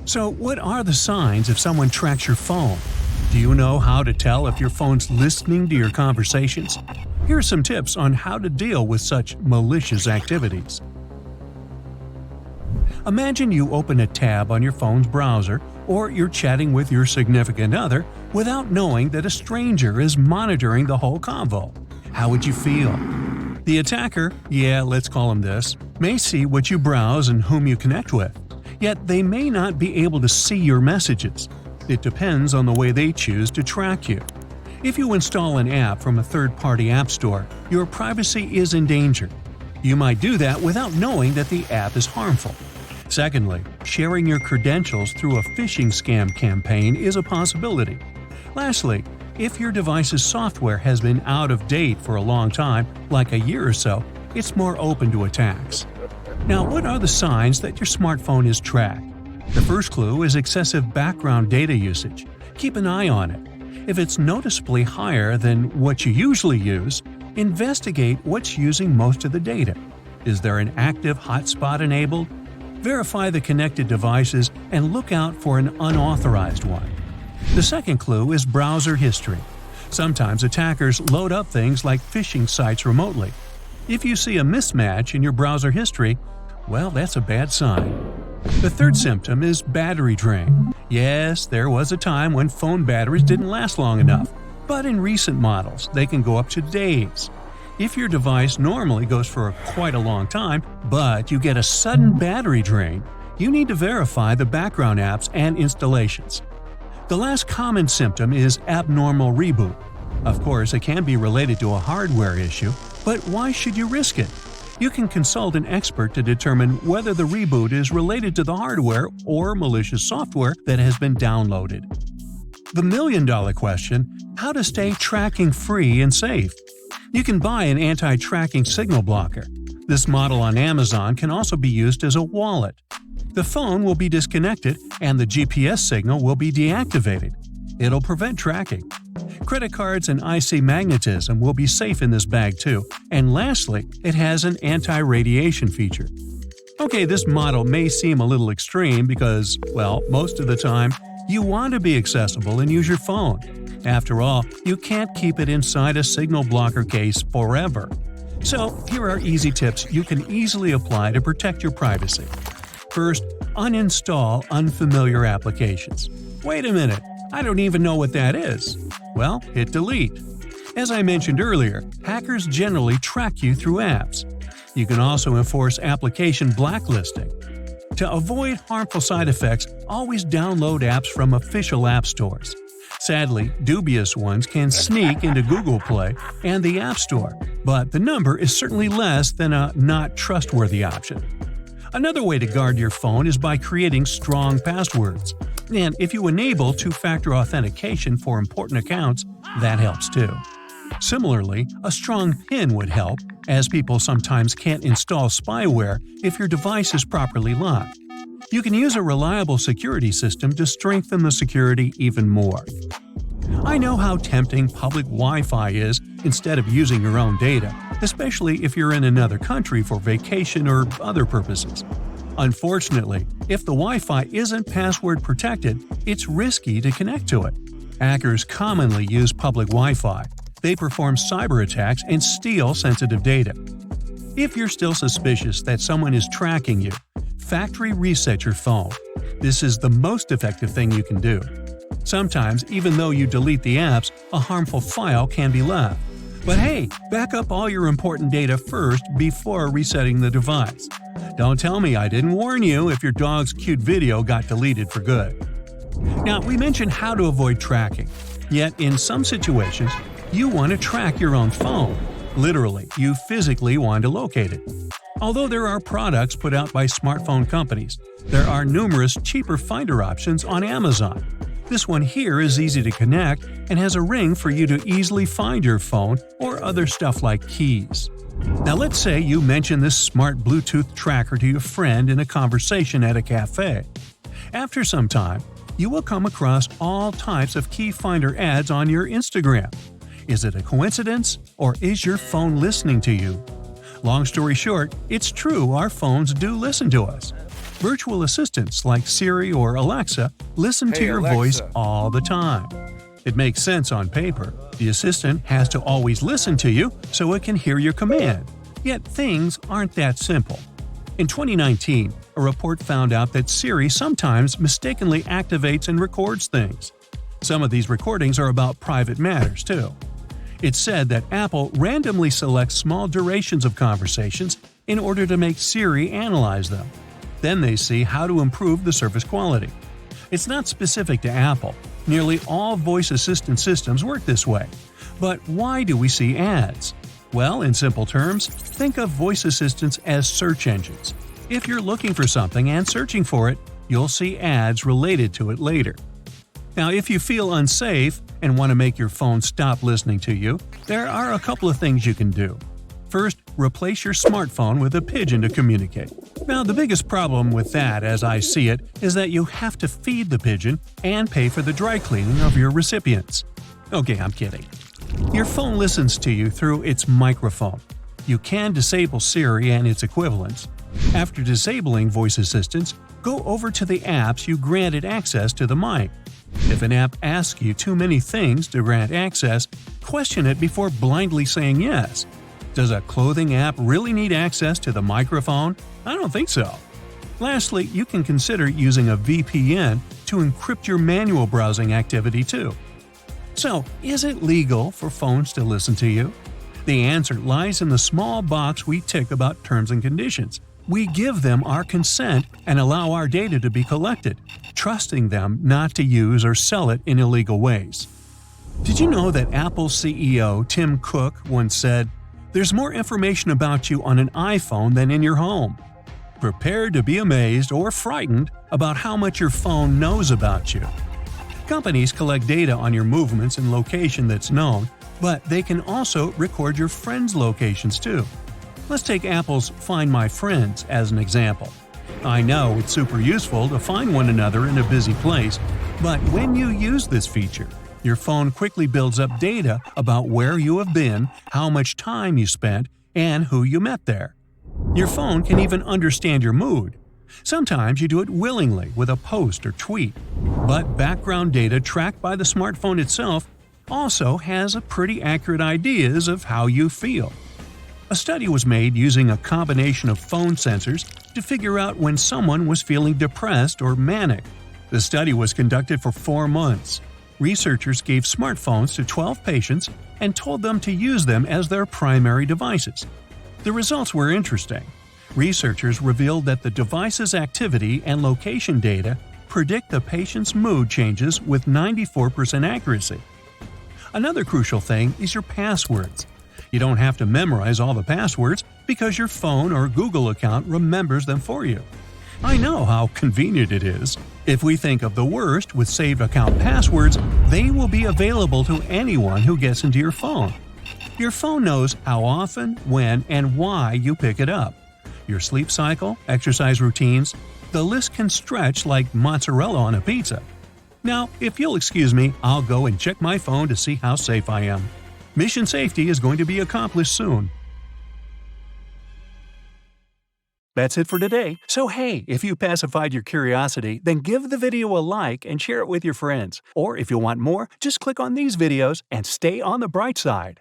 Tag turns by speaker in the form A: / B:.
A: So, what are the signs if someone tracks your phone? Do you know how to tell if your phone's listening to your conversations? Here are some tips on how to deal with such malicious activities. Imagine you open a tab on your phone's browser, or you're chatting with your significant other without knowing that a stranger is monitoring the whole convo. How would you feel? The attacker, let's call him this, may see what you browse and whom you connect with, yet they may not be able to see your messages. It depends on the way they choose to track you. If you install an app from a third-party app store, your privacy is in danger. You might do that without knowing that the app is harmful. Secondly, sharing your credentials through a phishing scam campaign is a possibility. Lastly, if your device's software has been out of date for a long time, like a year or so, it's more open to attacks. Now, what are the signs that your smartphone is tracked? The first clue is excessive background data usage. Keep an eye on it. If it's noticeably higher than what you usually use, investigate what's using most of the data. Is there an active hotspot enabled? Verify the connected devices and look out for an unauthorized one. The second clue is browser history. Sometimes attackers load up things like phishing sites remotely. If you see a mismatch in your browser history, well, that's a bad sign. The third symptom is battery drain. Yes, there was a time when phone batteries didn't last long enough, but in recent models, they can go up to days. If your device normally goes for quite a long time, but you get a sudden battery drain, you need to verify the background apps and installations. The last common symptom is abnormal reboot. Of course, it can be related to a hardware issue, but why should you risk it? You can consult an expert to determine whether the reboot is related to the hardware or malicious software that has been downloaded. The million-dollar question: how to stay tracking-free and safe? You can buy an anti-tracking signal blocker. This model on Amazon can also be used as a wallet. The phone will be disconnected and the GPS signal will be deactivated. It'll prevent tracking. Credit cards and IC magnetism will be safe in this bag too. And lastly, it has an anti-radiation feature. Okay, this model may seem a little extreme because, well, most of the time, you want to be accessible and use your phone. After all, you can't keep it inside a signal blocker case forever. So, here are easy tips you can easily apply to protect your privacy. First, uninstall unfamiliar applications. Wait a minute, I don't even know what that is. Well, hit delete. As I mentioned earlier, hackers generally track you through apps. You can also enforce application blacklisting. To avoid harmful side effects, always download apps from official app stores. Sadly, dubious ones can sneak into Google Play and the App Store, but the number is certainly less than a not trustworthy option. Another way to guard your phone is by creating strong passwords. And if you enable two-factor authentication for important accounts, that helps too. Similarly, a strong PIN would help, as people sometimes can't install spyware if your device is properly locked. You can use a reliable security system to strengthen the security even more. I know how tempting public Wi-Fi is instead of using your own data, especially if you're in another country for vacation or other purposes. Unfortunately, if the Wi-Fi isn't password protected, it's risky to connect to it. Hackers commonly use public Wi-Fi. They perform cyber attacks and steal sensitive data. If you're still suspicious that someone is tracking you, factory reset your phone. This is the most effective thing you can do. Sometimes, even though you delete the apps, a harmful file can be left. But hey, back up all your important data first before resetting the device. Don't tell me I didn't warn you if your dog's cute video got deleted for good. Now, we mentioned how to avoid tracking. Yet, in some situations, you want to track your own phone. Literally, you physically want to locate it. Although there are products put out by smartphone companies, there are numerous cheaper finder options on Amazon. This one here is easy to connect and has a ring for you to easily find your phone or other stuff like keys. Now let's say you mention this smart Bluetooth tracker to your friend in a conversation at a cafe. After some time, you will come across all types of key finder ads on your Instagram. Is it a coincidence, or is your phone listening to you? Long story short, it's true our phones do listen to us. Virtual assistants like Siri or Alexa listen to
B: Hey,
A: your voice
B: Alexa.
A: all the time. It makes sense on paper. The assistant has to always listen to you so it can hear your command. Yet things aren't that simple. In 2019, a report found out that Siri sometimes mistakenly activates and records things. Some of these recordings are about private matters, too. It's said that Apple randomly selects small durations of conversations in order to make Siri analyze them. Then they see how to improve the service quality. It's not specific to Apple. Nearly all voice assistant systems work this way. But why do we see ads? Well, in simple terms, think of voice assistants as search engines. If you're looking for something and searching for it, you'll see ads related to it later. Now, if you feel unsafe and want to make your phone stop listening to you, there are a couple of things you can do. First, replace your smartphone with a pigeon to communicate. Now, the biggest problem with that, as I see it, is that you have to feed the pigeon and pay for the dry cleaning of your recipients. Okay, I'm kidding. Your phone listens to you through its microphone. You can disable Siri and its equivalents. After disabling voice assistants, go over to the apps you granted access to the mic. If an app asks you too many things to grant access, question it before blindly saying yes. Does a clothing app really need access to the microphone? I don't think so. Lastly, you can consider using a VPN to encrypt your manual browsing activity too. So, is it legal for phones to listen to you? The answer lies in the small box we tick about terms and conditions. We give them our consent and allow our data to be collected, trusting them not to use or sell it in illegal ways. Did you know that Apple CEO Tim Cook once said, "There's more information about you on an iPhone than in your home"? Prepare to be amazed or frightened about how much your phone knows about you. Companies collect data on your movements and location that's known, but they can also record your friends' locations too. Let's take Apple's Find My Friends as an example. I know it's super useful to find one another in a busy place, but when you use this feature, your phone quickly builds up data about where you have been, how much time you spent, and who you met there. Your phone can even understand your mood. Sometimes you do it willingly with a post or tweet, but background data tracked by the smartphone itself also has a pretty accurate ideas of how you feel. A study was made using a combination of phone sensors to figure out when someone was feeling depressed or manic. The study was conducted for 4 months. Researchers gave smartphones to 12 patients and told them to use them as their primary devices. The results were interesting. Researchers revealed that the device's activity and location data predict the patient's mood changes with 94% accuracy. Another crucial thing is your passwords. You don't have to memorize all the passwords because your phone or Google account remembers them for you. I know how convenient it is. If we think of the worst with saved account passwords, they will be available to anyone who gets into your phone. Your phone knows how often, when, and why you pick it up. Your sleep cycle, exercise routines, the list can stretch like mozzarella on a pizza. Now, if you'll excuse me, I'll go and check my phone to see how safe I am. Mission safety is going to be accomplished soon. That's it for today. So hey, if you pacified your curiosity, then give the video a like and share it with your friends. Or if you want more, just click on these videos and stay on the bright side.